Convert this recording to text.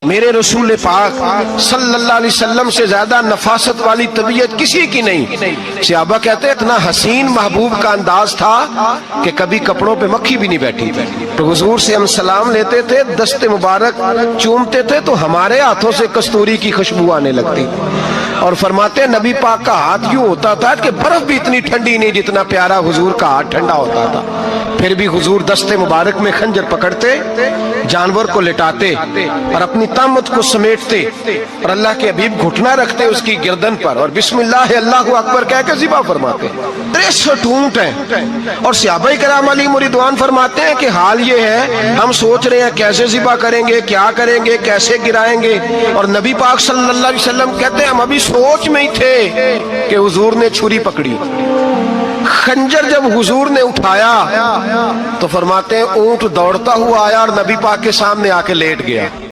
मेरे रसूल पाक सल्लल्लाहु अलैहि वसल्लम से ज्यादा नफासत वाली तबीयत किसी की नहीं। सहाबा कहते इतना हसीन महबूब का अंदाज था कि कभी कपड़ों पे मक्खी भी नहीं बैठी। तो हुजूर से हम सलाम लेते थे, दस्ते मुबारक चूमते थे तो हमारे हाथों से कस्तूरी की खुशबू आने लगती। और फरमाते नबी पाक का हाथ यूं होता था कि बर्फ भी इतनी ठंडी नहीं जितना प्यारा हुजूर का हाथ ठंडा होता था। फिर भी हुजूर दस्ते मुबारक में खंजर पकड़ते, जानवर को लिटाते और अपनी तामत को समेटते और अल्लाह के हबीब घुटना रखते उसकी गर्दन पर और बिस्मिल्लाह अल्लाहु अकबर कह के ज़िबा फरमाते। 63 ऊंट हैं और सहाबाए किराम अलैहिम रिदवान फरमाते हैं कि हाल ये है, हम सोच रहे हैं कैसे ज़िबा करेंगे, क्या करेंगे, कैसे गिराएंगे। और नबी पाक सल्लल्लाहु अलैहि वसल्लम कहते हैं हम अभी सोच में ही थे कि हुजूर ने छुरी पकड़ी। खंजर जब हुजूर ने उठाया तो फरमाते हैं ऊंट दौड़ता हुआ आया और नबी पाक के सामने आके लेट गया।